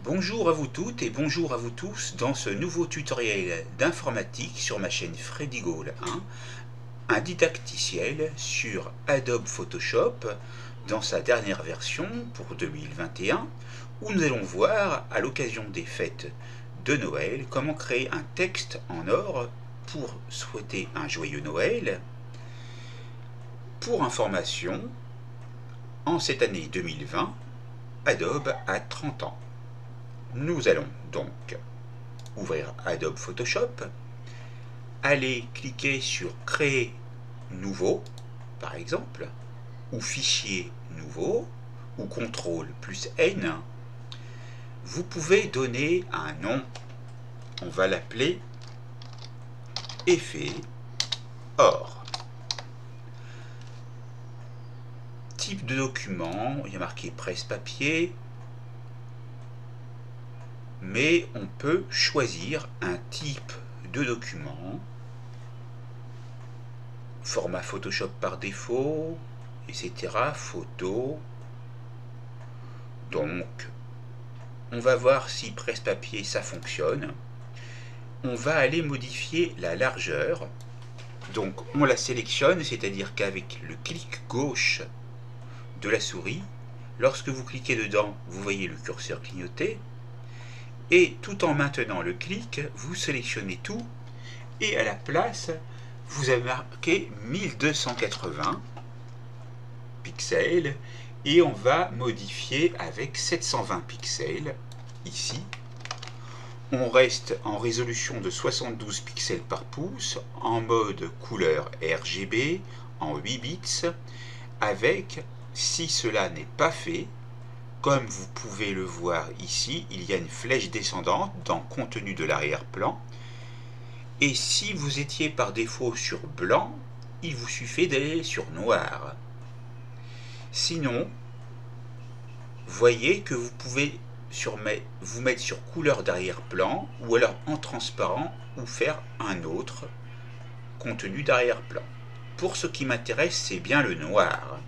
Bonjour à vous toutes et bonjour à vous tous dans ce nouveau tutoriel d'informatique sur ma chaîne Freddy Gall 1, un didacticiel sur Adobe Photoshop dans sa dernière version pour 2021, où nous allons voir à l'occasion des fêtes de Noël comment créer un texte en or pour souhaiter un joyeux Noël. Pour information, en cette année 2020, Adobe a 30 ans. Nous allons donc ouvrir Adobe Photoshop, aller cliquer sur Créer nouveau, par exemple, ou Fichier nouveau, ou CTRL plus N. Vous pouvez donner un nom. On va l'appeler Effet or. Type de document, il y a marqué presse-papier, mais on peut choisir un type de document, format Photoshop par défaut, etc., photo. Donc, on va voir si presse-papier ça fonctionne. On va aller modifier la largeur. Donc, on la sélectionne, c'est-à-dire qu'avec le clic gauche de la souris, lorsque vous cliquez dedans, vous voyez le curseur clignoter. Et tout en maintenant le clic, vous sélectionnez tout et à la place, vous avez marqué 1280 pixels et on va modifier avec 720 pixels ici. On reste en résolution de 72 pixels par pouce, en mode couleur RGB, en 8 bits, avec, si cela n'est pas fait, comme vous pouvez le voir ici, il y a une flèche descendante dans contenu de l'arrière-plan. Et si vous étiez par défaut sur blanc, il vous suffit d'aller sur noir. Sinon, voyez que vous pouvez vous mettre sur couleur d'arrière-plan ou alors en transparent ou faire un autre contenu d'arrière-plan. Pour ce qui m'intéresse, c'est bien le noir.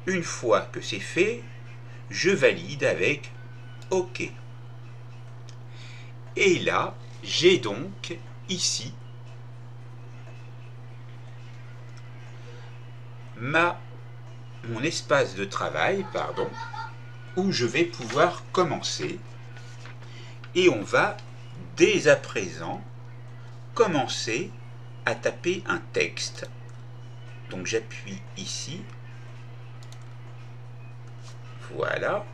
Une fois que c'est fait, je valide avec OK. Et là, j'ai donc ici mon espace de travail, où je vais pouvoir commencer. Et on va dès à présent commencer à taper un texte. Donc j'appuie ici. Voilà.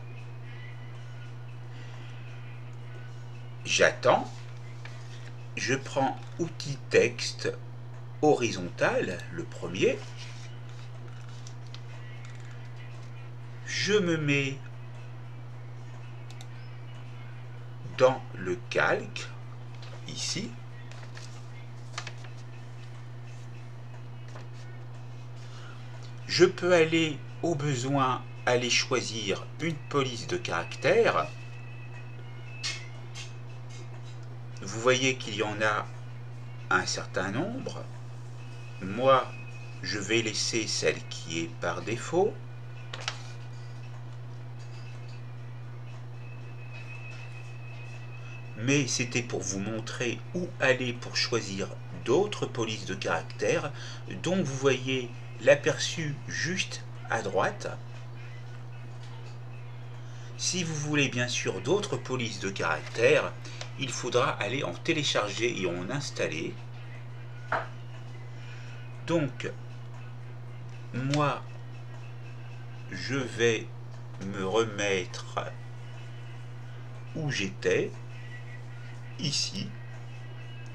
J'attends. Je prends outil texte horizontal, le premier. Je me mets dans le calque, ici. Je peux aller, au besoin, aller choisir une police de caractères. Vous voyez qu'il y en a un certain nombre. Moi, je vais laisser celle qui est par défaut. Mais c'était pour vous montrer où aller pour choisir d'autres polices de caractères. Donc vous voyez l'aperçu juste à droite. Si vous voulez bien sûr d'autres polices de caractères, il faudra aller en télécharger et en installer. Donc, moi, je vais me remettre où j'étais, ici,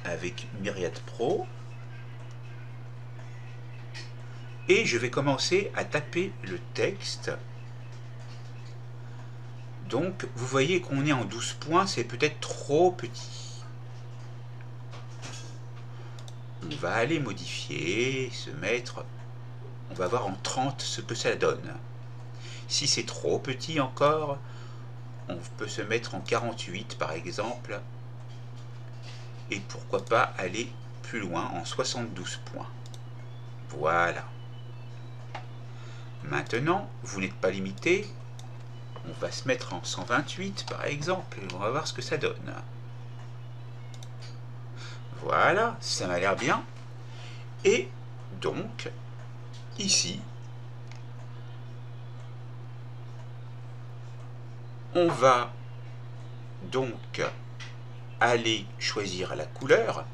avec Myriad Pro. Et je vais commencer à taper le texte. Donc, vous voyez qu'on est en 12 points, c'est peut-être trop petit. On va aller modifier, se mettre, on va voir en 30 ce que ça donne. Si c'est trop petit encore, on peut se mettre en 48 par exemple, et pourquoi pas aller plus loin en 72 points. Voilà. Maintenant, vous n'êtes pas limité, On va se mettre en 128 par exemple, et on va voir ce que ça donne. Voilà, ça m'a l'air bien. Et donc, ici, on va donc aller choisir la couleur.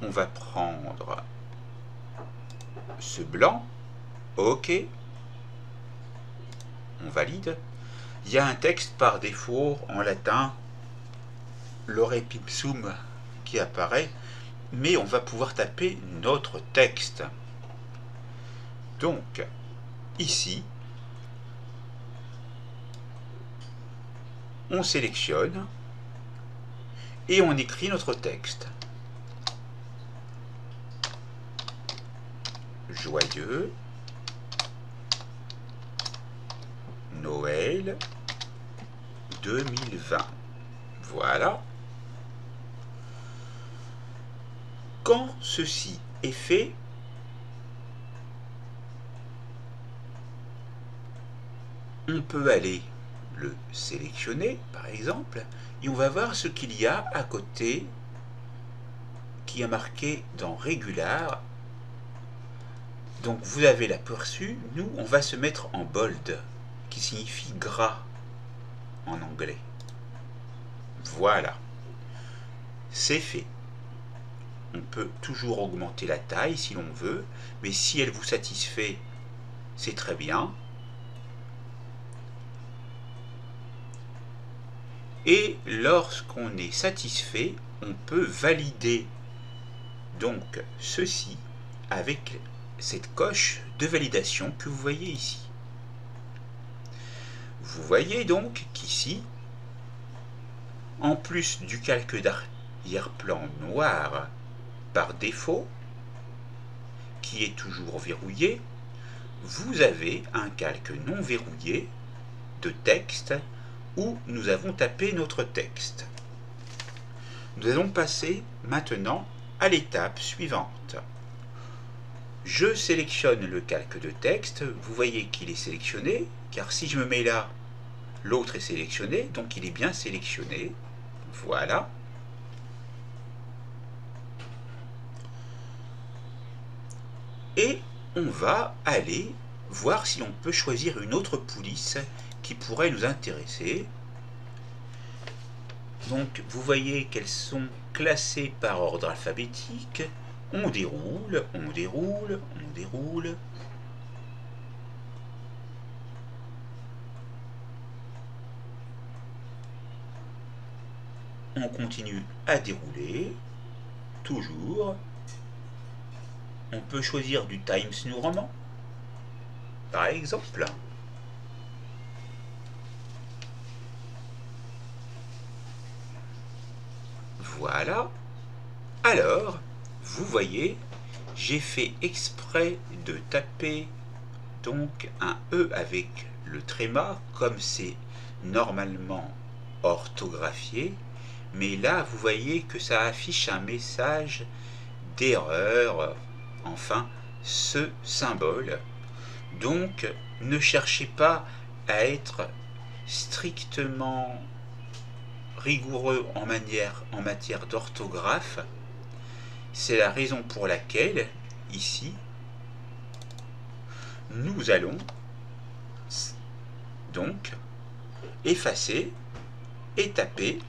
On va prendre ce blanc. OK. On valide. Il y a un texte par défaut en latin, Lorem Ipsum, qui apparaît, mais on va pouvoir taper notre texte. Donc, ici, on sélectionne et on écrit notre texte. Joyeux Noël 2020. Voilà. Quand ceci est fait, on peut aller le sélectionner, par exemple, et on va voir ce qu'il y a à côté qui est marqué dans Régular. Donc vous avez l'aperçu, nous on va se mettre en bold, qui signifie gras en anglais. Voilà, c'est fait. On peut toujours augmenter la taille si l'on veut, mais si elle vous satisfait, c'est très bien. Et lorsqu'on est satisfait, on peut valider donc ceci avec cette coche de validation que vous voyez ici. Vous voyez donc qu'ici, en plus du calque d'arrière-plan noir par défaut, qui est toujours verrouillé, vous avez un calque non verrouillé de texte où nous avons tapé notre texte. Nous allons passer maintenant à l'étape suivante. Je sélectionne le calque de texte, vous voyez qu'il est sélectionné, car si je me mets là, l'autre est sélectionné, donc il est bien sélectionné. Voilà. Et on va aller voir si on peut choisir une autre police qui pourrait nous intéresser. Donc vous voyez qu'elles sont classées par ordre alphabétique. On déroule, on déroule, on déroule. On continue à dérouler, toujours. On peut choisir du Times New Roman, par exemple. Voilà. Alors, vous voyez, j'ai fait exprès de taper donc un E avec le tréma, comme c'est normalement orthographié, mais là, vous voyez que ça affiche un message d'erreur, enfin, ce symbole. Donc, ne cherchez pas à être strictement rigoureux en matière d'orthographe. C'est la raison pour laquelle, ici, nous allons donc effacer et taper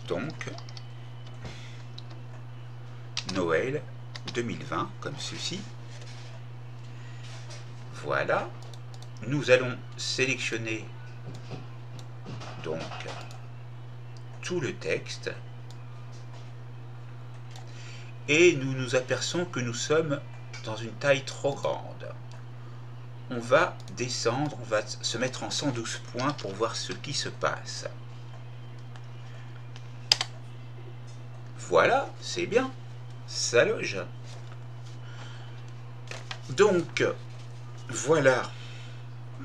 donc Noël 2020 comme ceci. Voilà. Nous allons sélectionner donc tout le texte et nous nous apercevons que nous sommes dans une taille trop grande. On va descendre, on va se mettre en 112 points pour voir ce qui se passe. Voilà, c'est bien, ça loge. Donc, voilà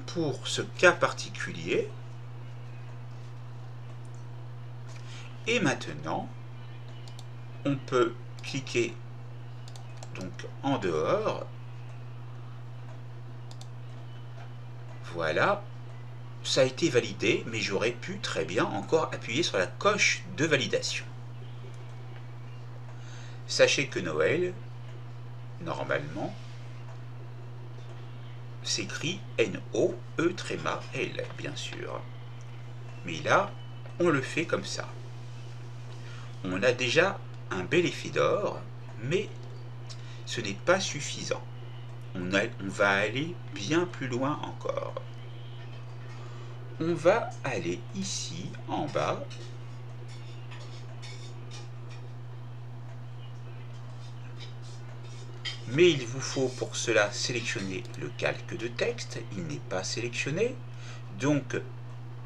pour ce cas particulier. Et maintenant, on peut cliquer donc en dehors. Voilà, ça a été validé, mais j'aurais pu très bien encore appuyer sur la coche de validation. Sachez que Noël, normalement, s'écrit N-O-E-L, bien sûr. Mais là, on le fait comme ça. On a déjà un bel effet d'or, mais ce n'est pas suffisant. On va aller bien plus loin encore. On va aller ici, en bas. Mais il vous faut pour cela sélectionner le calque de texte. Il n'est pas sélectionné. Donc,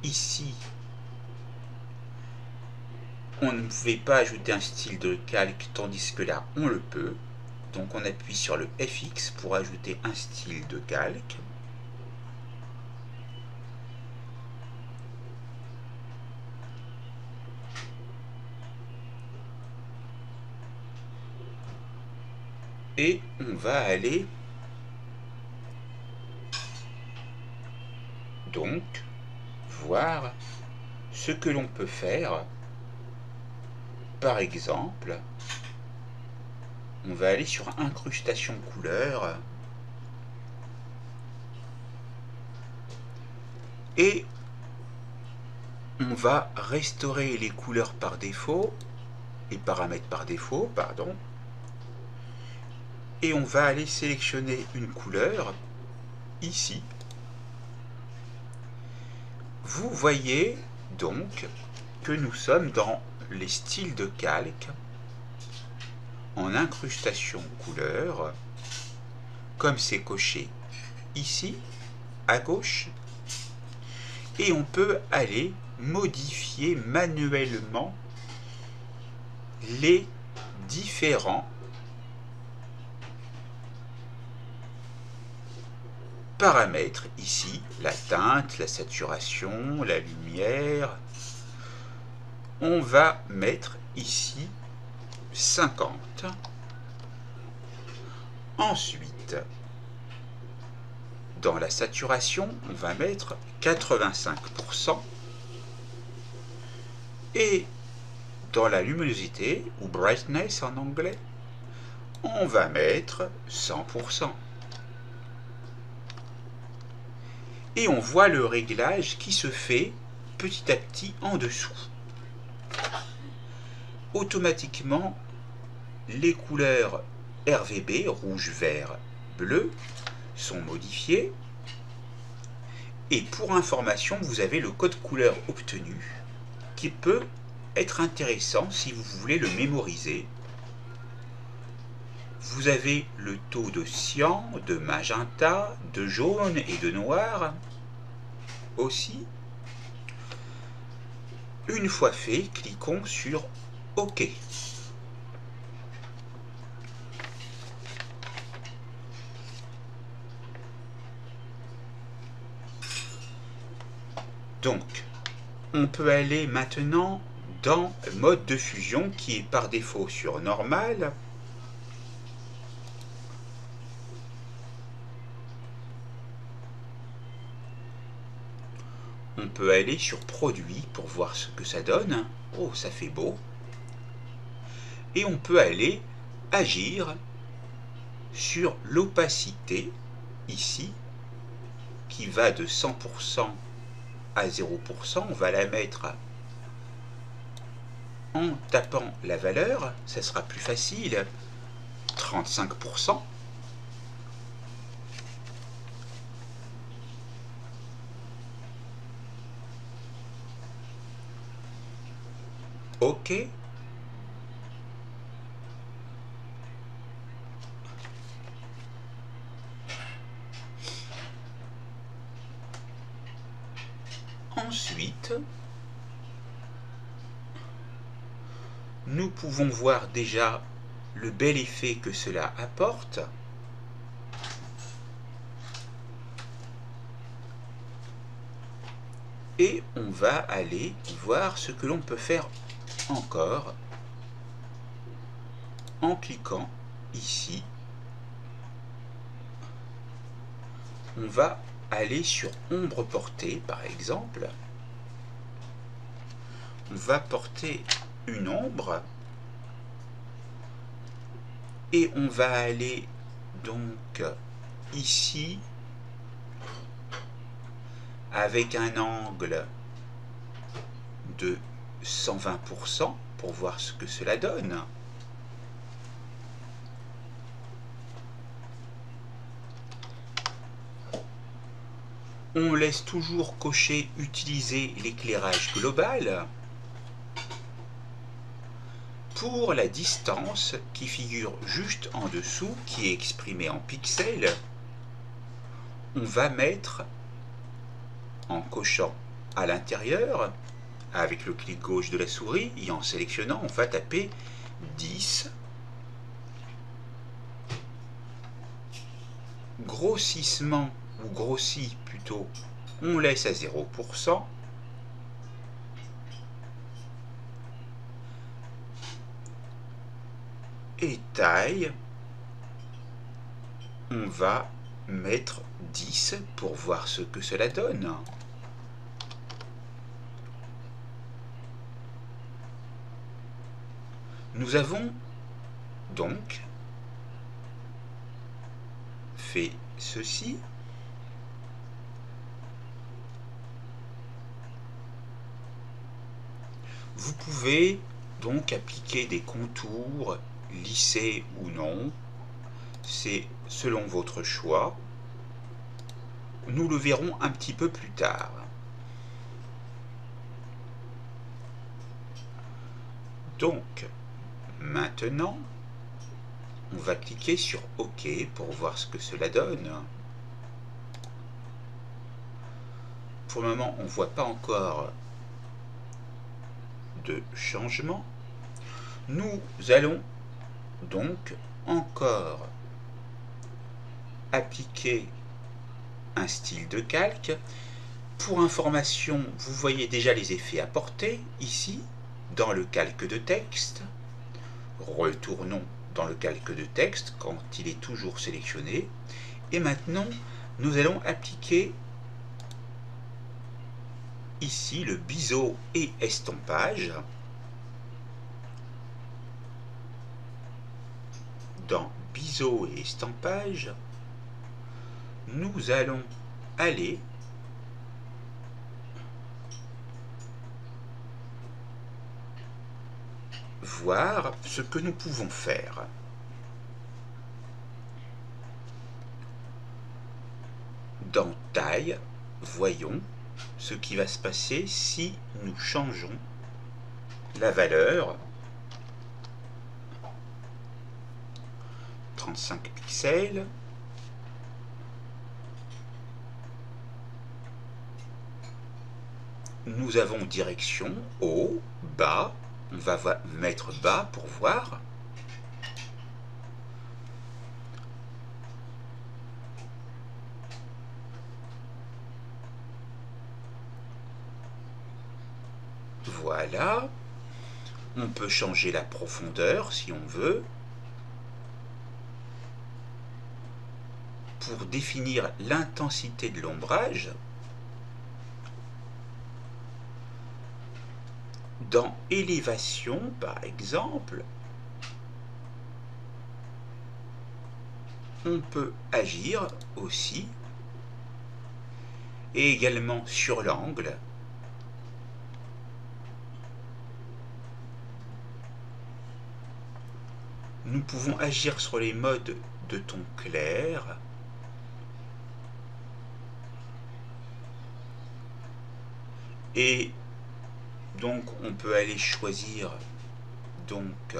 ici, on ne pouvait pas ajouter un style de calque, tandis que là, on le peut. Donc, on appuie sur le FX pour ajouter un style de calque. Et on va aller donc voir ce que l'on peut faire. Par exemple, on va aller sur incrustation couleur et on va restaurer les couleurs par défaut, les paramètres par défaut, pardon, et on va aller sélectionner une couleur ici. Vous voyez donc que nous sommes dans les styles de calque en incrustation couleur, comme c'est coché ici à gauche, et on peut aller modifier manuellement les différents paramètres ici, la teinte, la saturation, la lumière. On va mettre ici 50. Ensuite, dans la saturation, on va mettre 85%. Et dans la luminosité, ou brightness en anglais, on va mettre 100%. Et on voit le réglage qui se fait petit à petit en dessous. Automatiquement, les couleurs RGB, rouge, vert, bleu, sont modifiées. Et pour information, vous avez le code couleur obtenu qui peut être intéressant si vous voulez le mémoriser. Vous avez le taux de cyan, de magenta, de jaune et de noir aussi. Une fois fait, cliquons sur OK. Donc, on peut aller maintenant dans mode de fusion qui est par défaut sur normal. On peut aller sur produit pour voir ce que ça donne. Oh, ça fait beau. Et on peut aller agir sur l'opacité ici qui va de 100% à 0%. On va la mettre en tapant la valeur, ça sera plus facile. 35%. OK. Ensuite, nous pouvons voir déjà le bel effet que cela apporte. Et on va aller voir ce que l'on peut faire encore. en cliquant ici, on va aller sur ombre portée par exemple. On va porter une ombre et on va aller donc ici avec un angle de 120% pour voir ce que cela donne. On laisse toujours cocher utiliser l'éclairage global. Pour la distance qui figure juste en dessous, qui est exprimée en pixels, on va mettre, en cochant à l'intérieur, avec le clic gauche de la souris, et en sélectionnant, on va taper 10. Grossissement, ou grossi plutôt, on laisse à 0%. Et taille, on va mettre 10 pour voir ce que cela donne. Nous avons donc fait ceci. Vous pouvez donc appliquer des contours, lisser ou non. C'est selon votre choix. Nous le verrons un petit peu plus tard. Donc, maintenant, on va cliquer sur OK pour voir ce que cela donne. Pour le moment, on ne voit pas encore de changement. Nous allons donc encore appliquer un style de calque. Pour information, vous voyez déjà les effets apportés ici dans le calque de texte. Retournons dans le calque de texte quand il est toujours sélectionné. Et maintenant, nous allons appliquer ici le biseau et estompage. Dans biseau et estampage, nous allons aller voir ce que nous pouvons faire. Dans taille, voyons ce qui va se passer si nous changeons la valeur 35 pixels. Nous avons direction haut, bas. On va mettre bas pour voir. Voilà. On peut changer la profondeur si on veut. Pour définir l'intensité de l'ombrage, dans élévation par exemple, on peut agir aussi, et également sur l'angle. Nous pouvons agir sur les modes de ton clair, et donc on peut aller choisir donc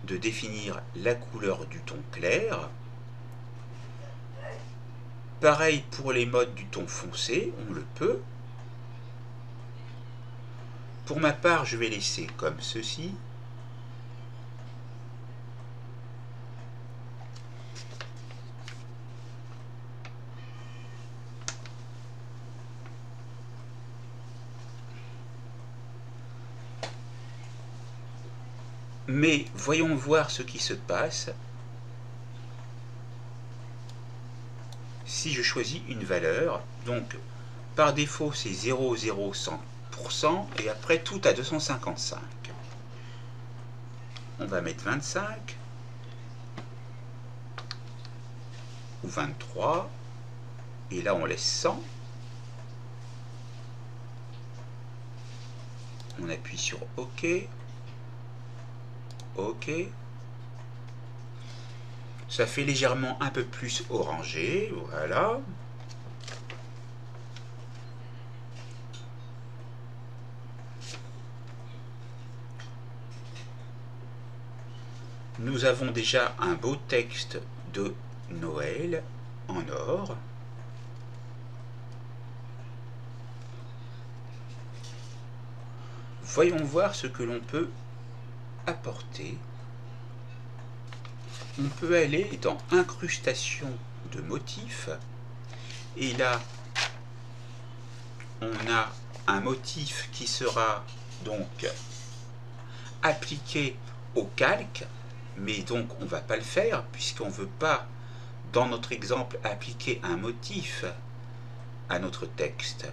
de définir la couleur du ton clair. Pareil pour les modes du ton foncé, on le peut. Pour ma part, je vais laisser comme ceci. Mais voyons voir ce qui se passe si je choisis une valeur. Donc par défaut c'est 0,0100% et après tout à 255. On va mettre 25 ou 23 et là on laisse 100. On appuie sur OK. OK. Ça fait légèrement un peu plus orangé. Voilà. Nous avons déjà un beau texte de Noël en or. Voyons voir ce que l'on peut apporter. On peut aller dans incrustation de motifs et là on a un motif qui sera donc appliqué au calque, mais donc on ne va pas le faire puisqu'on ne veut pas dans notre exemple appliquer un motif à notre texte.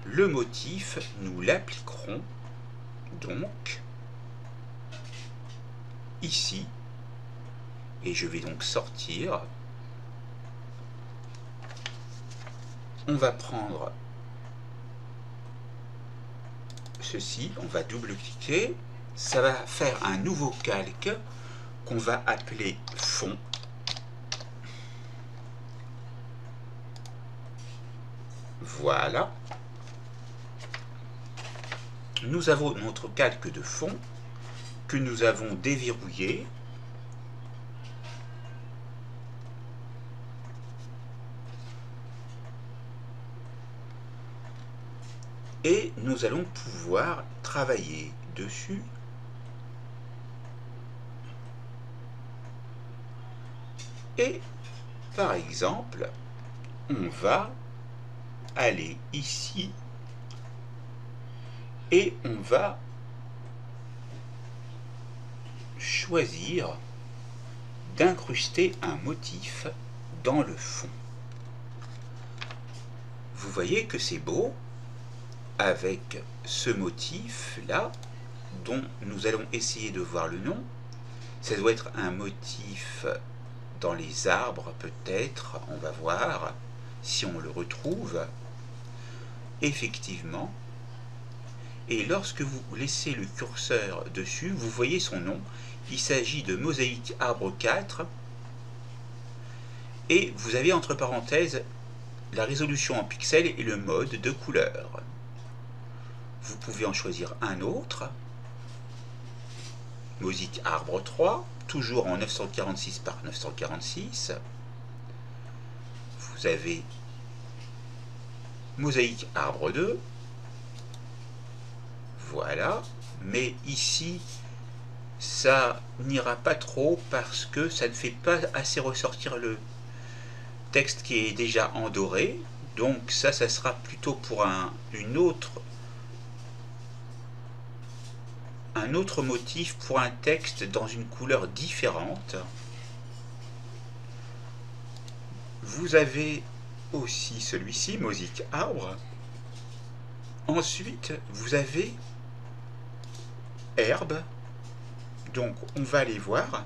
Le motif, nous l'appliquerons donc ici, et je vais donc sortir. On va prendre ceci, on va double-cliquer, ça va faire un nouveau calque qu'on va appeler fond. Voilà. Nous avons notre calque de fond que nous avons déverrouillé. Et nous allons pouvoir travailler dessus. Et par exemple, on va aller ici et on va choisir d'incruster un motif dans le fond. Vous voyez que c'est beau avec ce motif là dont nous allons essayer de voir le nom. Ça doit être un motif dans les arbres peut-être, on va voir si on le retrouve effectivement. Et lorsque vous laissez le curseur dessus, vous voyez son nom. Il s'agit de Mosaïque Arbre 4. Et vous avez entre parenthèses la résolution en pixels et le mode de couleur. Vous pouvez en choisir un autre. Mosaïque Arbre 3, toujours en 946 par 946. Vous avez Mosaïque Arbre 2. Voilà, mais ici ça n'ira pas trop parce que ça ne fait pas assez ressortir le texte qui est déjà en doré. Donc ça sera plutôt pour un autre motif, pour un texte dans une couleur différente. Vous avez aussi celui-ci, Mosaïque Arbre. Ensuite, vous avez herbe. Donc on va aller voir.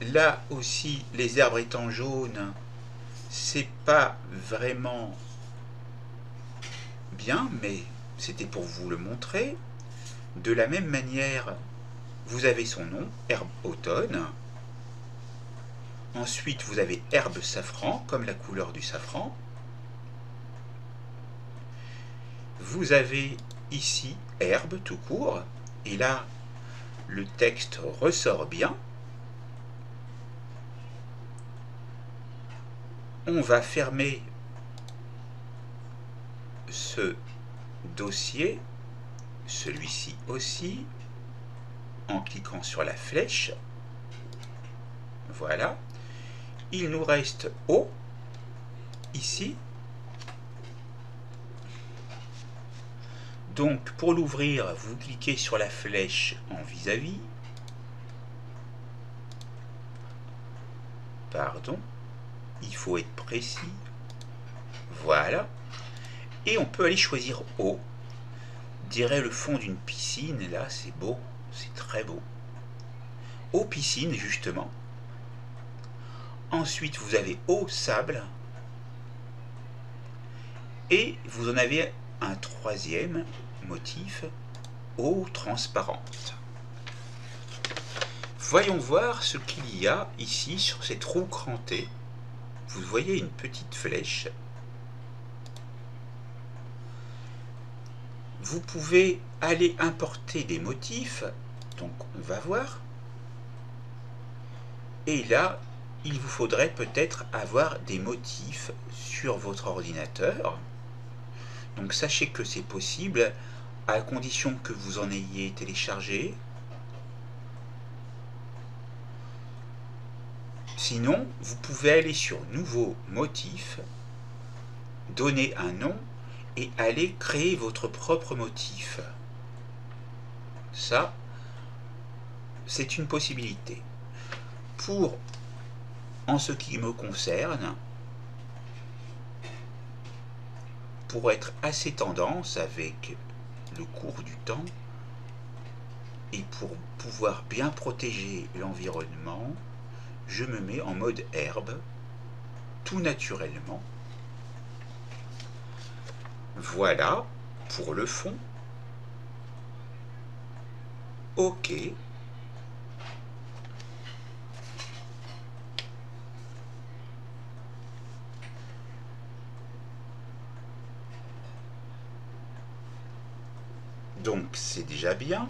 Là aussi, les herbes étant jaunes, c'est pas vraiment bien, mais c'était pour vous le montrer. De la même manière, vous avez son nom, herbe automne. Ensuite, vous avez herbe safran, comme la couleur du safran. Vous avez ici herbe tout court, et là le texte ressort bien. On va fermer ce dossier, celui-ci aussi, en cliquant sur la flèche. Voilà. Il nous reste eau, ici. Donc pour l'ouvrir, vous cliquez sur la flèche en vis-à-vis. Pardon, il faut être précis. Voilà. Et on peut aller choisir eau. Dirait le fond d'une piscine, là c'est beau, c'est très beau. Eau piscine justement. Ensuite vous avez eau sable. Et vous en avez un troisième motif, eau transparente. Voyons voir ce qu'il y a ici sur cette roue crantée. Vous voyez une petite flèche. Vous pouvez aller importer des motifs, donc on va voir. Et là, il vous faudrait peut-être avoir des motifs sur votre ordinateur. Donc sachez que c'est possible à condition que vous en ayez téléchargé. Sinon, vous pouvez aller sur Nouveau motif, donner un nom et aller créer votre propre motif. Ça, c'est une possibilité. En ce qui me concerne, pour être assez tendance avec le cours du temps et pour pouvoir bien protéger l'environnement, je me mets en mode herbe, tout naturellement. Voilà pour le fond. OK. Donc c'est déjà bien.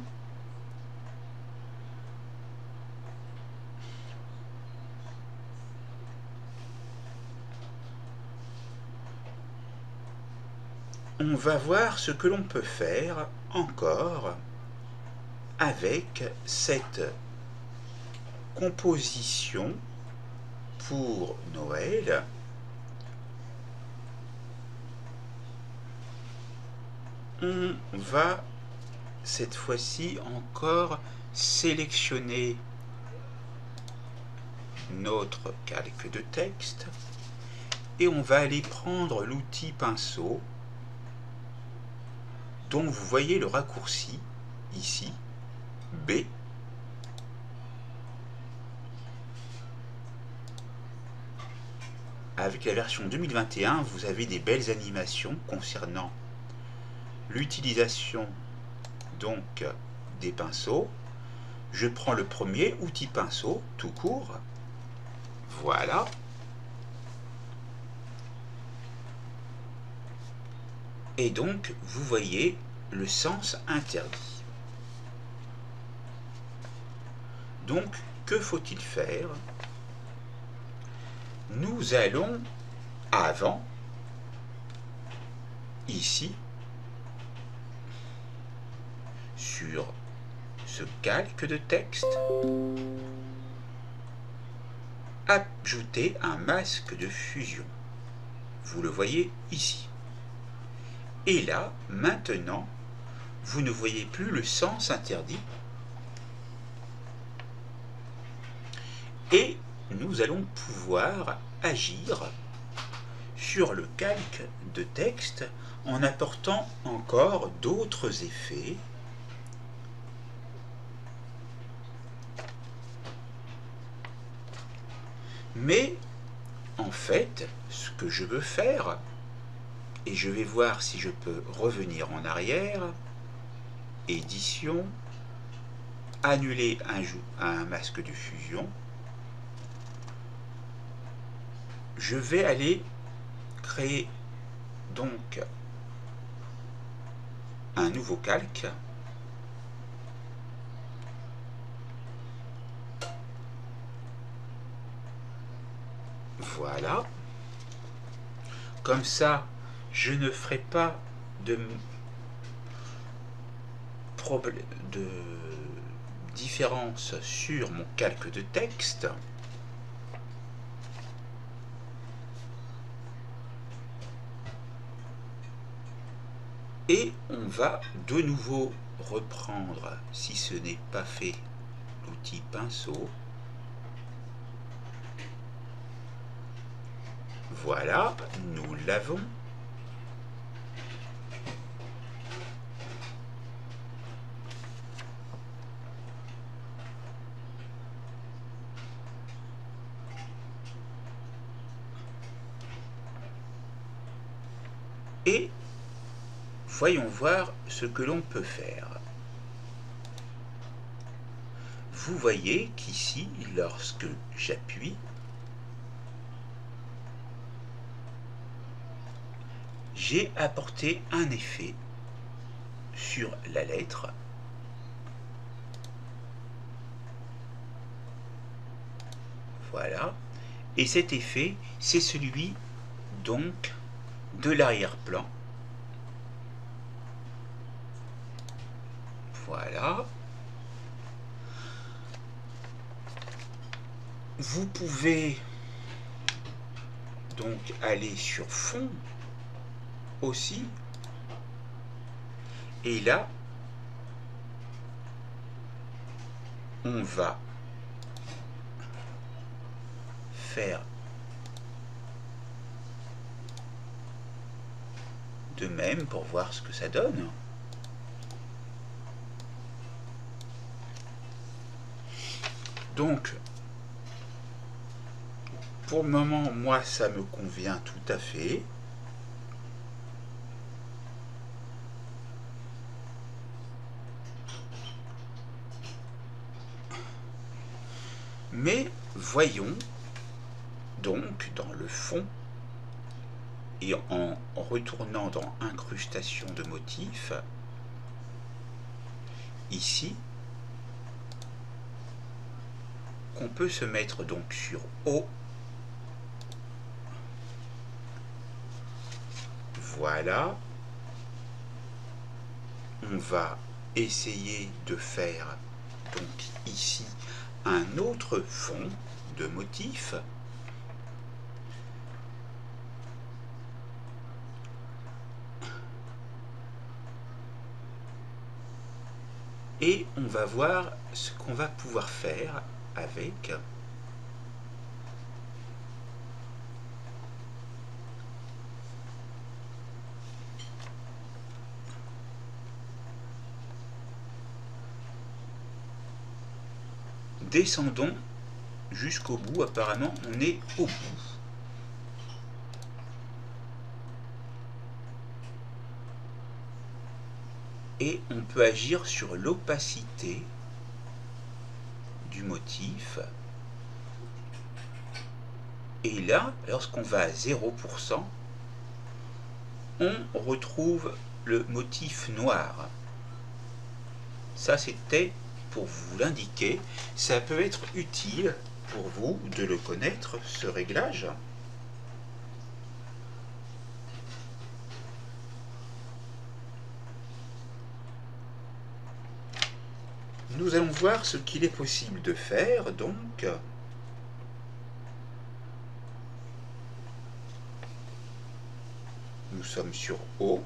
On va voir ce que l'on peut faire encore avec cette composition pour Noël. On va cette fois-ci encore sélectionner notre calque de texte et on va aller prendre l'outil pinceau dont vous voyez le raccourci ici, B. Avec la version 2021, vous avez des belles animations concernant l'utilisation donc des pinceaux. Je prends le premier, outil pinceau, tout court. Voilà. Et donc, vous voyez le sens interdit. Donc, que faut-il faire? Nous allons avant, ici, sur ce calque de texte, ajouter un masque de fusion. Vous le voyez ici. Et là, maintenant, vous ne voyez plus le sens interdit. Et nous allons pouvoir agir sur le calque de texte en apportant encore d'autres effets. Mais en fait, ce que je veux faire, et je vais voir si je peux revenir en arrière, édition, annuler un masque de fusion, je vais aller créer donc un nouveau calque. Voilà. Comme ça, je ne ferai pas de différence sur mon calque de texte. Et on on va de nouveau reprendre, si ce n'est pas fait, l'outil pinceau. Voilà, nous l'avons. Et voyons voir ce que l'on peut faire. Vous voyez qu'ici, lorsque j'appuie, j'ai apporté un effet sur la lettre. Voilà. Et cet effet, c'est celui donc de l'arrière-plan. Voilà. Vous pouvez donc aller sur fond aussi. Et là, on va faire de même pour voir ce que ça donne. Donc, pour le moment, moi, ça me convient tout à fait. Mais voyons donc dans le fond et en retournant dans incrustation de motifs, ici, qu'on peut se mettre donc sur O. Voilà. On va essayer de faire donc ici un autre fond de motif. Et on va voir ce qu'on va pouvoir faire avec. Descendons jusqu'au bout. Apparemment, on est au bout. Et on peut agir sur l'opacité du motif. Et là, lorsqu'on va à 0%, on retrouve le motif noir. Ça, c'était pour vous l'indiquer. Ça peut être utile pour vous de le connaître, ce réglage. Nous allons voir ce qu'il est possible de faire, donc. Nous sommes sur O.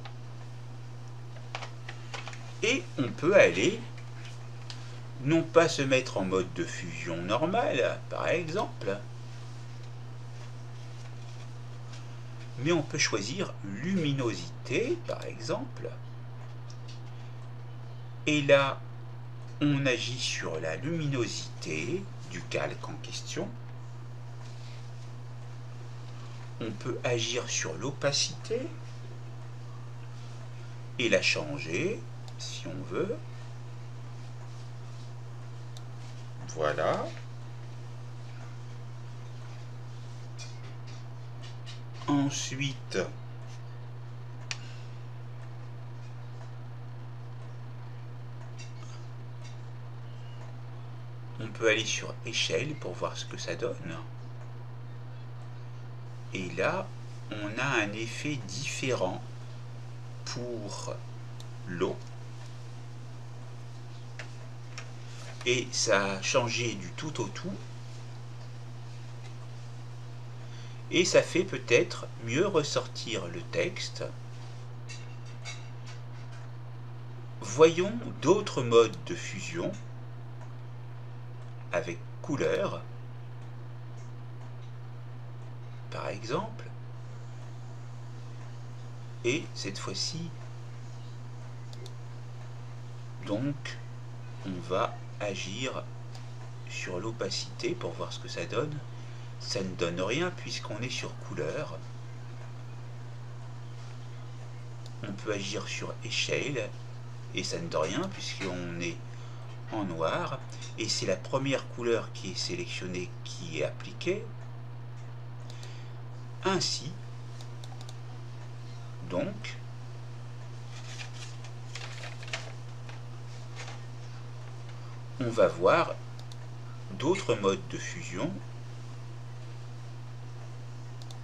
Et on peut aller, non pas se mettre en mode de fusion normale, par exemple, mais on peut choisir luminosité, par exemple. Et là, on agit sur la luminosité du calque en question. On peut agir sur l'opacité et la changer si on veut. Voilà. Ensuite, on peut aller sur échelle pour voir ce que ça donne. Et là, on a un effet différent pour l'eau. Et ça a changé du tout au tout. Et ça fait peut-être mieux ressortir le texte. Voyons d'autres modes de fusion avec couleur, par exemple, et cette fois-ci, donc, on va agir sur l'opacité pour voir ce que ça donne. Ça ne donne rien puisqu'on est sur couleur. On peut agir sur échelle et ça ne donne rien puisqu'on est en noir. Et c'est la première couleur qui est sélectionnée qui est appliquée. Ainsi, donc, on va voir d'autres modes de fusion,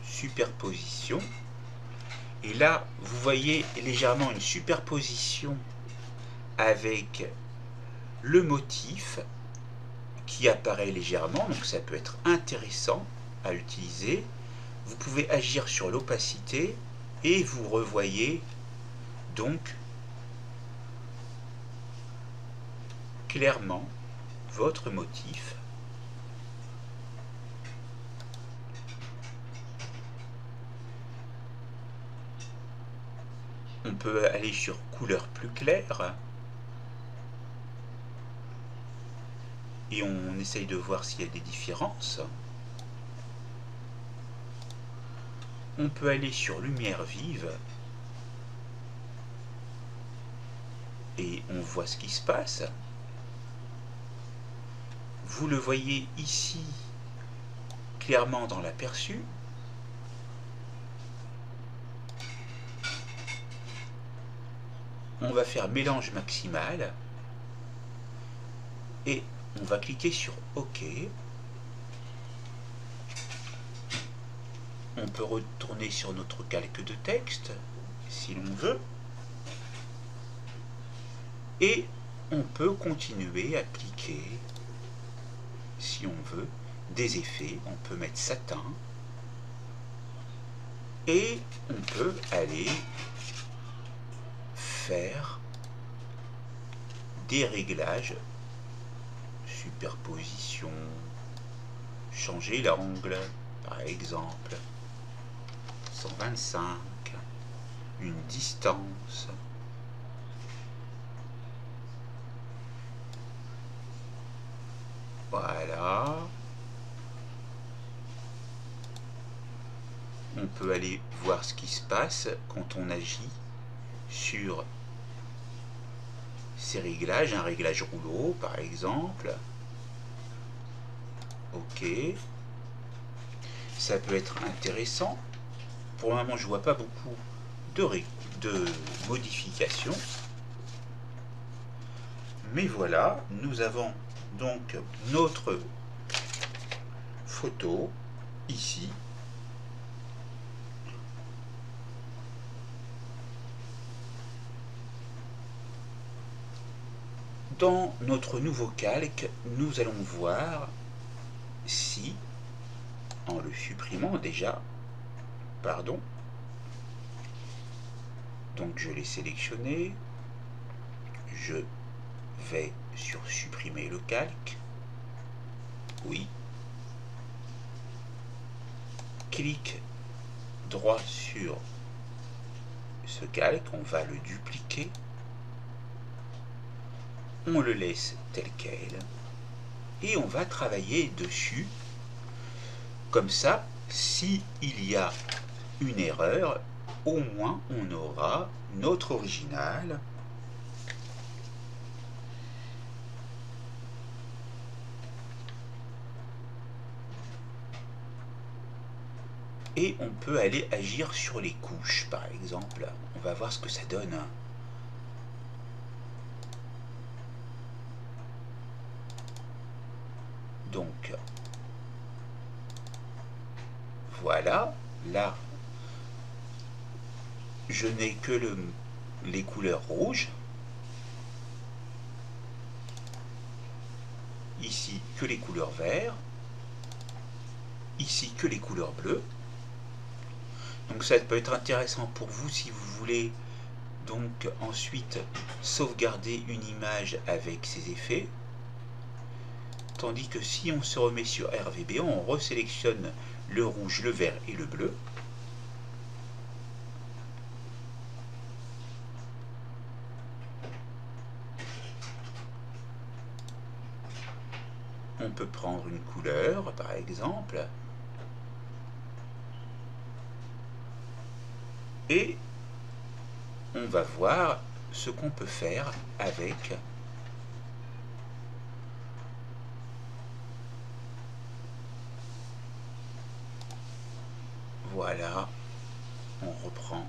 superposition, et là vous voyez légèrement une superposition avec le motif qui apparaît légèrement, donc ça peut être intéressant à utiliser. Vous pouvez agir sur l'opacité et vous revoyez donc clairement votre motif. On peut aller sur couleur plus claire et on essaye de voir s'il y a des différences. On peut aller sur lumière vive et on voit ce qui se passe. Vous le voyez ici clairement dans l'aperçu. On va faire mélange maximal et on va cliquer sur OK. On peut retourner sur notre calque de texte si l'on veut et on peut continuer à appliquer, si on veut, des effets. On peut mettre satin et on peut aller faire des réglages, superposition, changer l'angle par exemple, 125, une distance, voilà. On peut aller voir ce qui se passe quand on agit sur ces réglages, un réglage rouleau par exemple. OK, ça peut être intéressant. Pour le moment je vois pas beaucoup de modifications, mais voilà, nous avons donc notre photo ici. Dans notre nouveau calque, nous allons voir si, en le supprimant déjà, pardon, donc je l'ai sélectionné, je vais sur supprimer le calque, oui, clic droit sur ce calque, on va le dupliquer, on le laisse tel quel et on va travailler dessus. Comme ça, si il y a une erreur, au moins on aura notre original. Et on peut aller agir sur les couches, par exemple. On va voir ce que ça donne. Donc, voilà, là, je n'ai que les couleurs rouges. Ici, que les couleurs vertes. Ici, que les couleurs bleues. Donc ça peut être intéressant pour vous si vous voulez donc ensuite sauvegarder une image avec ses effets. Tandis que si on se remet sur RVB, on resélectionne le rouge, le vert et le bleu. On peut prendre une couleur, par exemple, et on va voir ce qu'on peut faire avec voilà, on reprend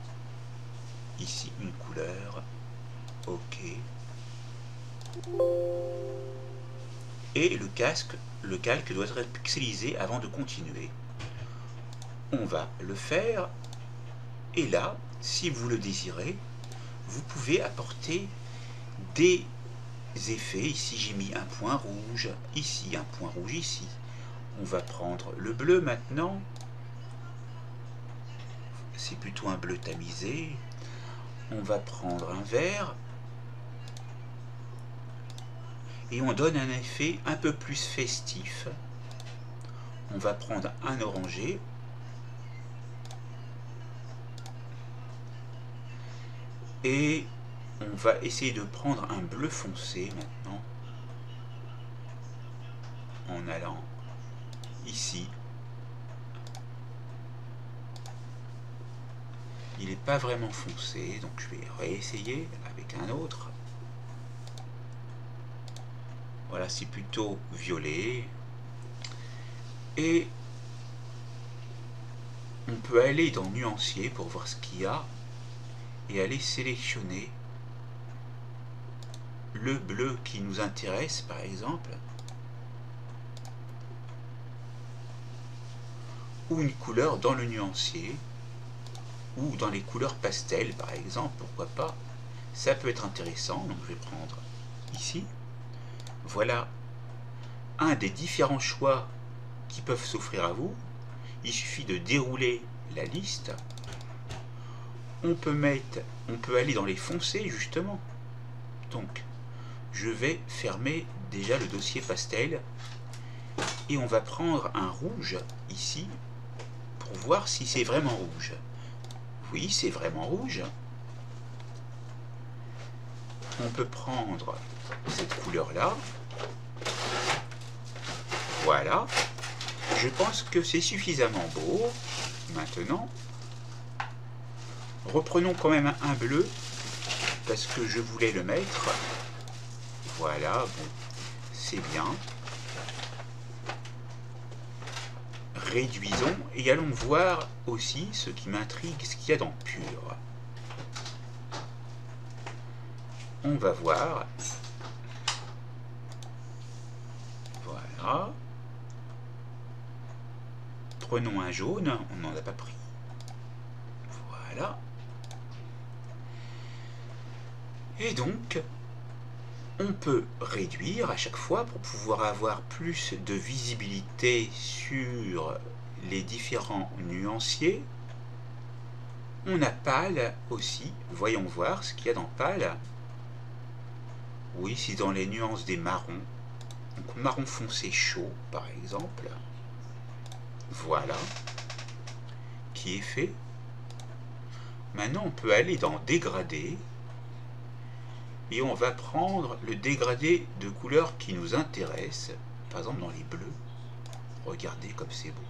ici une couleur, OK, et le calque doit être pixelisé avant de continuer. On va le faire, et là, si vous le désirez, vous pouvez apporter des effets. Ici j'ai mis un point rouge, ici un point rouge, ici. On va prendre le bleu maintenant. C'est plutôt un bleu tamisé. On va prendre un vert. Et on donne un effet un peu plus festif. On va prendre un orangé. Et on va essayer de prendre un bleu foncé maintenant. En allant ici. Il n'est pas vraiment foncé, donc je vais réessayer avec un autre. Voilà, c'est plutôt violet. Et on peut aller dans nuancier pour voir ce qu'il y a et aller sélectionner le bleu qui nous intéresse, par exemple, ou une couleur dans le nuancier, ou dans les couleurs pastel, par exemple, pourquoi pas. Ça peut être intéressant, donc je vais prendre ici. Voilà un des différents choix qui peuvent s'offrir à vous. Il suffit de dérouler la liste. On peut aller dans les foncés, justement. Donc, je vais fermer déjà le dossier pastel et on va prendre un rouge ici pour voir si c'est vraiment rouge. Oui, c'est vraiment rouge. On peut prendre cette couleur-là. Voilà. Je pense que c'est suffisamment beau. Maintenant, reprenons quand même un bleu parce que je voulais le mettre. Voilà, bon, c'est bien. Réduisons et allons voir aussi ce qui m'intrigue, ce qu'il y a dans pur. On va voir. Voilà. Prenons un jaune, on n'en a pas pris. Voilà. Et donc, on peut réduire à chaque fois pour pouvoir avoir plus de visibilité sur les différents nuanciers. On a pâle aussi. Voyons voir ce qu'il y a dans pâle. Oui, c'est dans les nuances des marrons. Donc marron foncé chaud, par exemple. Voilà. Qui est fait. Maintenant, on peut aller dans dégradé. Et on va prendre le dégradé de couleurs qui nous intéresse. Par exemple, dans les bleus. Regardez comme c'est beau.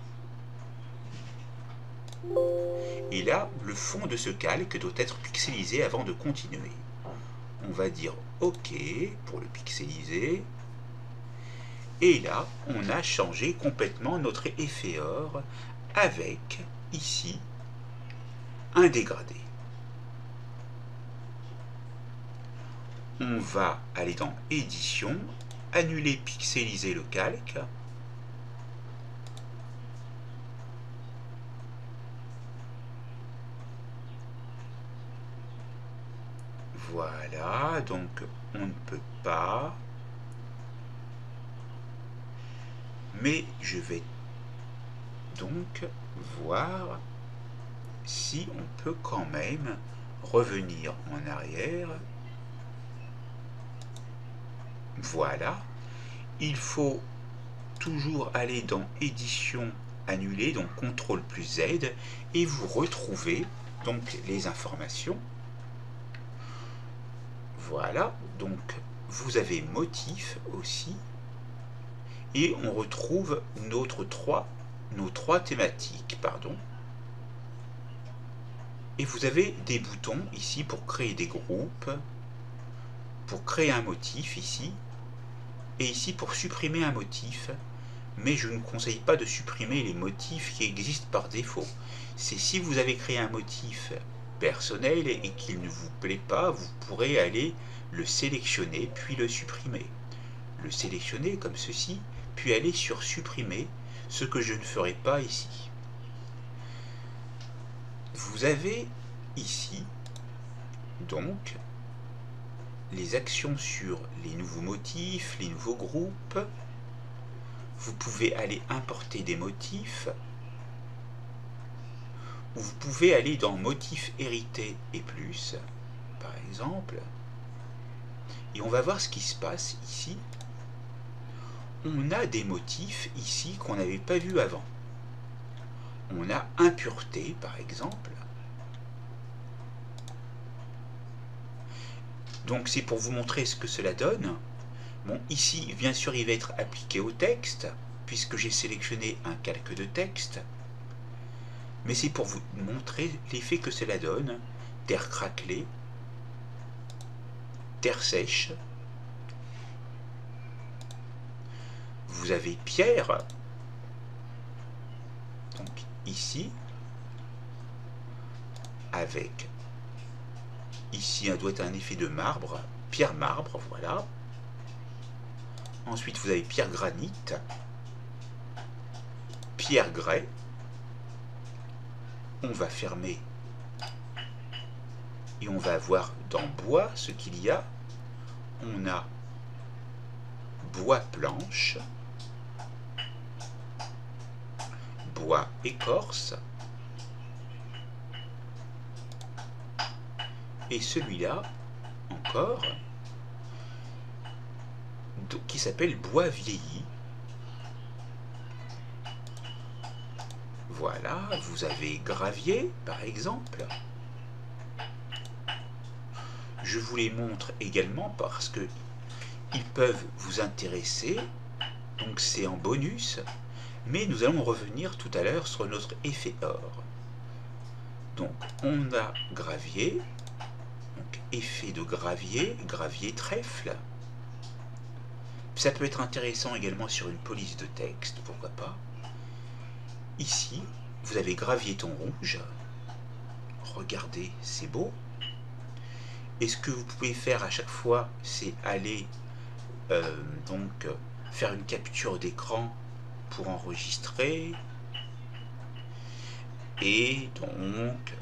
Et là, le fond de ce calque doit être pixelisé avant de continuer. On va dire OK pour le pixeliser. Et là, on a changé complètement notre effet or avec, ici, un dégradé. On va aller dans Édition, annuler, pixeliser le calque. Voilà, donc on ne peut pas. Mais je vais donc voir si on peut quand même revenir en arrière. Voilà. Il faut toujours aller dans édition annulée, donc CTRL plus Z, et vous retrouvez donc les informations. Voilà, donc vous avez motif aussi, et on retrouve nos trois thématiques, pardon. Et vous avez des boutons ici pour créer des groupes, pour créer un motif ici, et ici pour supprimer un motif. Mais je ne conseille pas de supprimer les motifs qui existent par défaut. C'est si vous avez créé un motif personnel et qu'il ne vous plaît pas, vous pourrez aller le sélectionner puis le supprimer. Le sélectionner comme ceci, puis aller sur supprimer, ce que je ne ferai pas ici. Vous avez ici donc les actions sur les nouveaux motifs, les nouveaux groupes. Vous pouvez aller importer des motifs, ou vous pouvez aller dans motifs hérités et plus, par exemple, et on va voir ce qui se passe ici. On a des motifs ici qu'on n'avait pas vus avant. On a impureté, par exemple. Donc c'est pour vous montrer ce que cela donne. Bon, ici, bien sûr, il va être appliqué au texte, puisque j'ai sélectionné un calque de texte. Mais c'est pour vous montrer l'effet que cela donne. Terre craquelée, terre sèche. Vous avez pierre, donc ici, avec, ici, doit être un effet de marbre, pierre marbre, voilà. Ensuite, vous avez pierre granit, pierre grès. On va fermer et on va voir dans bois ce qu'il y a. On a bois planche, bois écorce, et celui-là encore qui s'appelle bois vieilli. Voilà, vous avez gravier par exemple. Je vous les montre également parce que ils peuvent vous intéresser, donc c'est en bonus, mais nous allons revenir tout à l'heure sur notre effet or. Donc on a gravier, donc effet de gravier, gravier trèfle. Ça peut être intéressant également sur une police de texte, pourquoi pas. Ici, vous avez gravier ton rouge. Regardez, c'est beau. Et ce que vous pouvez faire à chaque fois, c'est aller donc faire une capture d'écran pour enregistrer. Et donc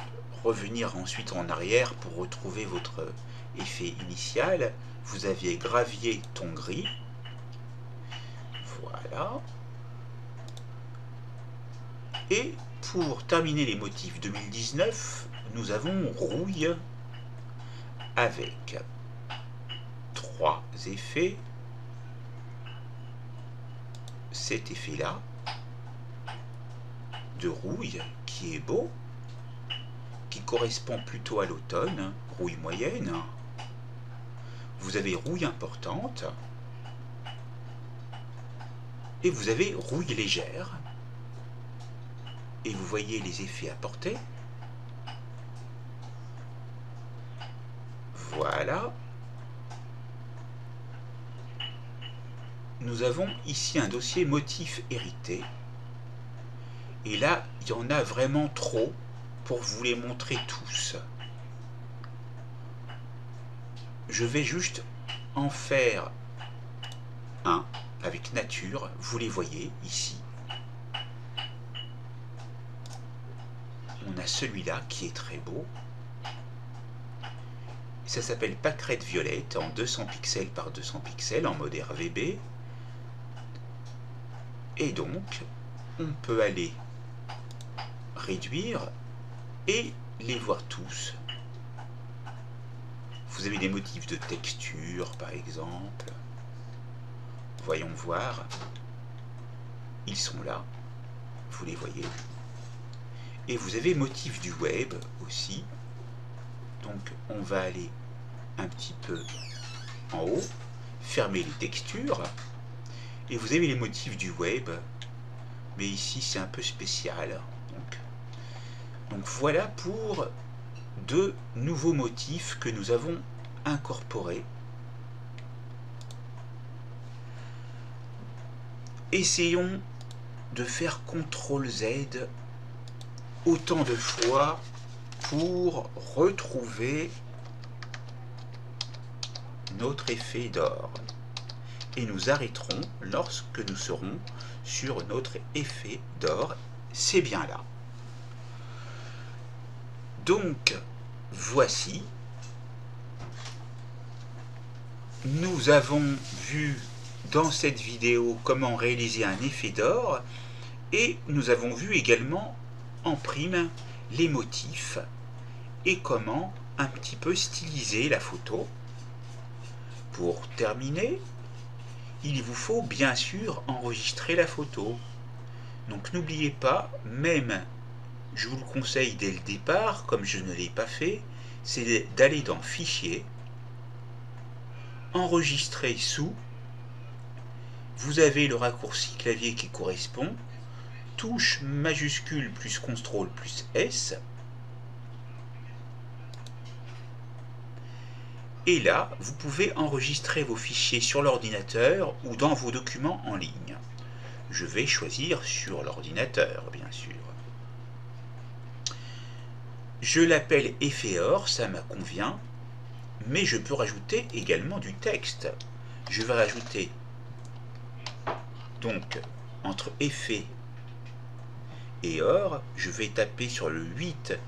revenir ensuite en arrière pour retrouver votre effet initial. Vous aviez gravier ton gris. Voilà. Et pour terminer les motifs 2019, nous avons rouille avec 3 effets. Cet effet-là de rouille qui est beau, qui correspond plutôt à l'automne, rouille moyenne. Vous avez rouille importante et vous avez rouille légère. Et vous voyez les effets apportés. Voilà. Nous avons ici un dossier motif hérité. Et là, il y en a vraiment trop pour vous les montrer tous. Je vais juste en faire un avec nature. Vous les voyez ici. On a celui-là qui est très beau. Ça s'appelle pâquerette violette en 200 pixels par 200 pixels en mode RVB. Et donc, on peut aller réduire et les voir tous. Vous avez des motifs de texture, par exemple. Voyons voir. Ils sont là. Vous les voyez. Et vous avez motifs du web aussi. Donc on va aller un petit peu en haut, fermer les textures. Et vous avez les motifs du web. Mais ici c'est un peu spécial. Donc voilà pour deux nouveaux motifs que nous avons incorporés. Essayons de faire CTRL-Z autant de fois pour retrouver notre effet d'or. Et nous arrêterons lorsque nous serons sur notre effet d'or. C'est bien là. Donc, voici. Nous avons vu dans cette vidéo comment réaliser un effet d'or et nous avons vu également en prime les motifs et comment un petit peu styliser la photo. Pour terminer, il vous faut bien sûr enregistrer la photo. Donc n'oubliez pas, même je vous le conseille dès le départ, comme je ne l'ai pas fait, c'est d'aller dans Fichier, Enregistrer sous, vous avez le raccourci clavier qui correspond, touche majuscule plus CTRL plus S, et là, vous pouvez enregistrer vos fichiers sur l'ordinateur ou dans vos documents en ligne. Je vais choisir sur l'ordinateur, bien sûr. Je l'appelle effet or, ça me convient, mais je peux rajouter également du texte. Je vais rajouter donc entre effet et or, je vais taper sur le 8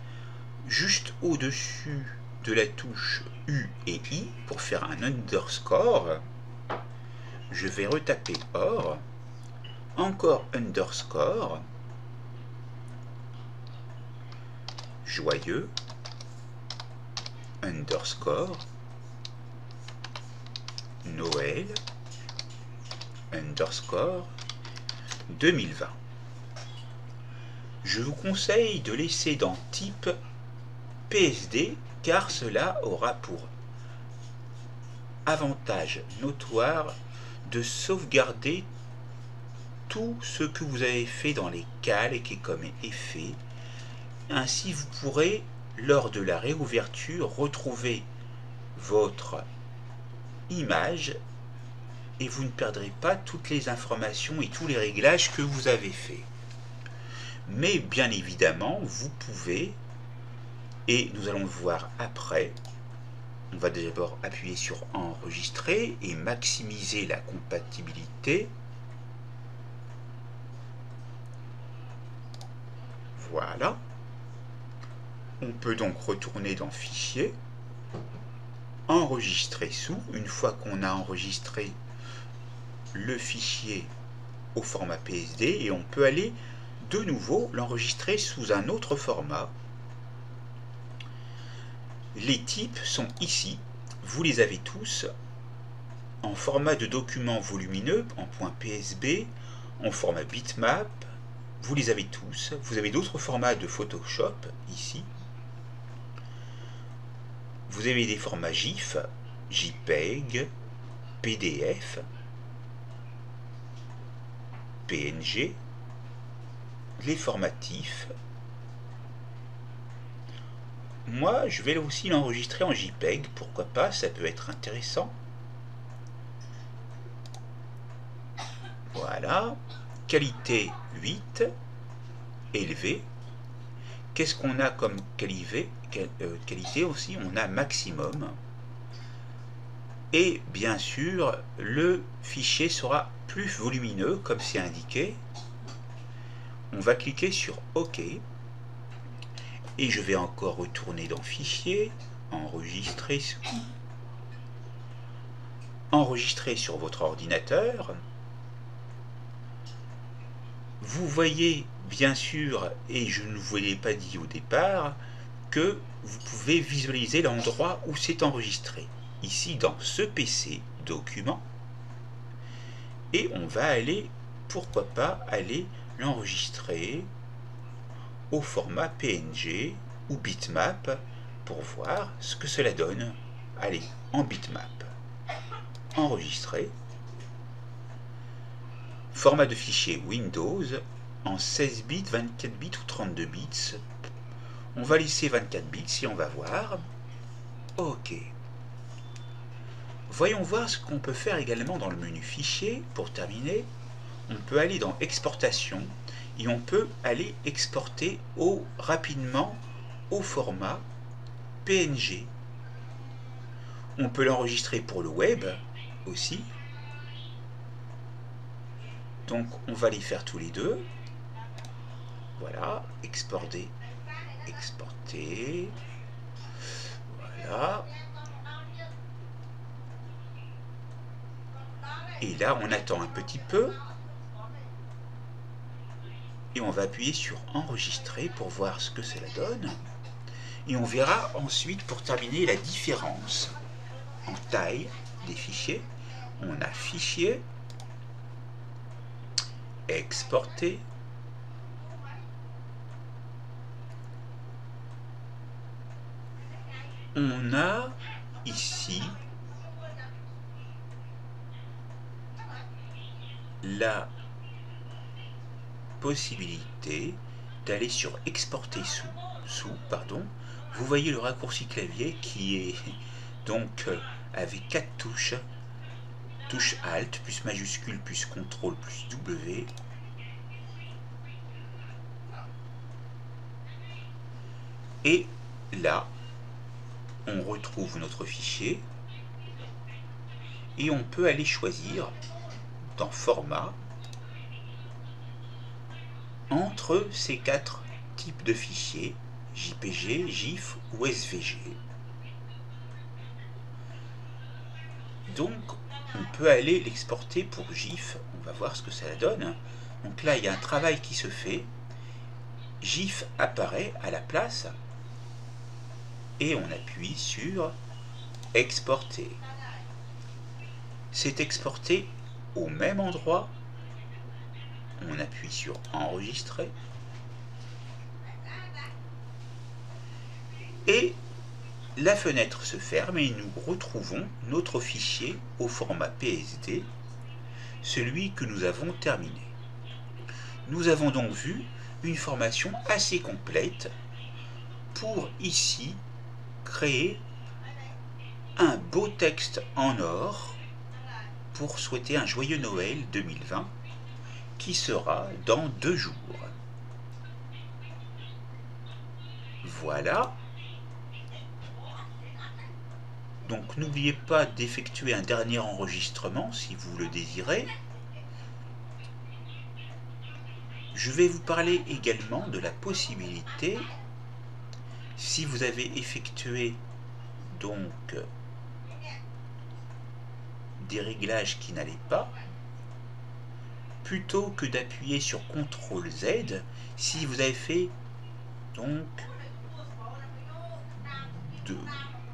juste au-dessus de la touche U et I pour faire un underscore. Je vais retaper or, encore underscore, joyeux, underscore, Noël, underscore, 2020. Je vous conseille de laisser dans type PSD car cela aura pour avantage notoire de sauvegarder tout ce que vous avez fait dans les calques et comme effet. Ainsi vous pourrez, lors de la réouverture, retrouver votre image et vous ne perdrez pas toutes les informations et tous les réglages que vous avez faits. Mais bien évidemment, vous pouvez, et nous allons le voir après, on va d'abord appuyer sur enregistrer et maximiser la compatibilité. Voilà. On peut donc retourner dans Fichier, enregistrer sous. Une fois qu'on a enregistré le fichier au format PSD, et on peut aller de nouveau l'enregistrer sous un autre format. Les types sont ici. Vous les avez tous en format de document volumineux, en .psb, en format bitmap. Vous les avez tous. Vous avez d'autres formats de Photoshop ici. Vous avez des formats GIF, JPEG, PDF, PNG, les formatifs. Moi, je vais aussi l'enregistrer en JPEG, pourquoi pas, ça peut être intéressant. Voilà, qualité 8, élevé. Qu'est-ce qu'on a comme qualité aussi? On a maximum. Et bien sûr, le fichier sera plus volumineux, comme c'est indiqué. On va cliquer sur OK. Et je vais encore retourner dans Fichier, enregistrer sur votre ordinateur. Vous voyez bien sûr, et je ne vous l'ai pas dit au départ, que vous pouvez visualiser l'endroit où c'est enregistré. Ici dans ce PC document. Et on va aller, pourquoi pas, aller l'enregistrer au format PNG ou bitmap pour voir ce que cela donne. Allez, en bitmap. Enregistrer. Format de fichier Windows en 16 bits, 24 bits ou 32 bits. On va laisser 24 bits si on va voir. OK. Voyons voir ce qu'on peut faire également dans le menu Fichier. Pour terminer, on peut aller dans Exportation et on peut aller exporter rapidement au format PNG. On peut l'enregistrer pour le web aussi. Donc on va les faire tous les deux. Voilà, exporter, exporter. Voilà. Et là, on attend un petit peu. Et on va appuyer sur enregistrer pour voir ce que cela donne. Et on verra ensuite, pour terminer, la différence en taille des fichiers. On a fichier, exporter, on a ici la possibilité d'aller sur exporter sous, pardon. Vous voyez le raccourci clavier qui est donc avec 4 touches, touche Alt, plus majuscule, plus CTRL, plus W. Et là, on retrouve notre fichier et on peut aller choisir dans Format entre ces 4 types de fichiers, JPG, GIF ou SVG. Donc, on peut aller l'exporter pour GIF. On va voir ce que ça donne. Donc là, il y a un travail qui se fait. GIF apparaît à la place et on appuie sur exporter. C'est exporté au même endroit. On appuie sur enregistrer et la fenêtre se ferme et nous retrouvons notre fichier au format PSD, celui que nous avons terminé. Nous avons donc vu une formation assez complète pour ici créer un beau texte en or pour souhaiter un joyeux Noël 2020 qui sera dans 2 jours. Voilà. Donc n'oubliez pas d'effectuer un dernier enregistrement si vous le désirez. Je vais vous parler également de la possibilité, si vous avez effectué donc des réglages qui n'allaient pas, plutôt que d'appuyer sur CTRL Z, si vous avez fait donc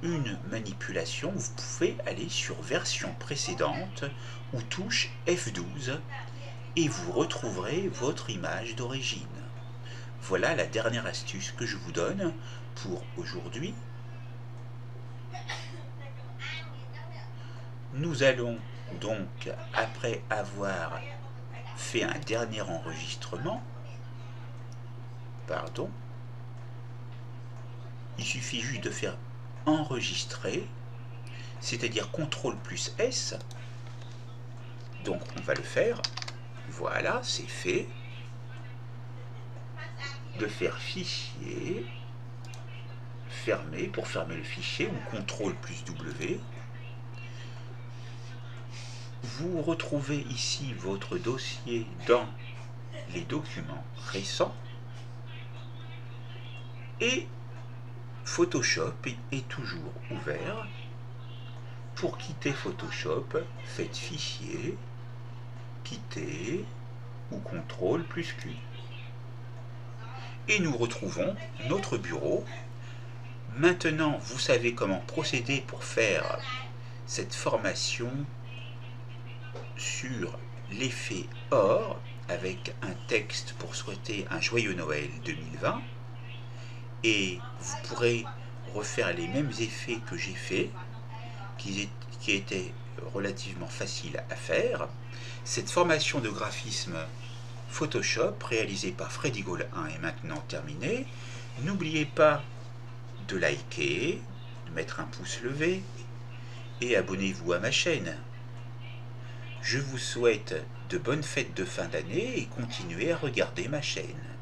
une manipulation, vous pouvez aller sur version précédente ou touche F12 et vous retrouverez votre image d'origine. Voilà la dernière astuce que je vous donne pour aujourd'hui. Nous allons donc, après avoir fait un dernier enregistrement, il suffit juste de faire enregistrer, c'est-à-dire CTRL plus S. Donc on va le faire. Voilà, c'est fait. De faire fichier, fermer pour fermer le fichier, ou CTRL plus W. Vous retrouvez ici votre dossier dans les documents récents et Photoshop est toujours ouvert. Pour quitter Photoshop, faites Fichier, Quitter ou CTRL plus Q. Et nous retrouvons notre bureau Maintenant, vous savez comment procéder pour faire cette formation sur l'effet or avec un texte pour souhaiter un joyeux Noël 2020, et vous pourrez refaire les mêmes effets que j'ai fait, qui étaient relativement faciles à faire. Cette formation de graphisme Photoshop réalisée par Freddy Gall 1 est maintenant terminée. N'oubliez pas de liker, de mettre un pouce levé et abonnez-vous à ma chaîne. Je vous souhaite de bonnes fêtes de fin d'année et continuez à regarder ma chaîne.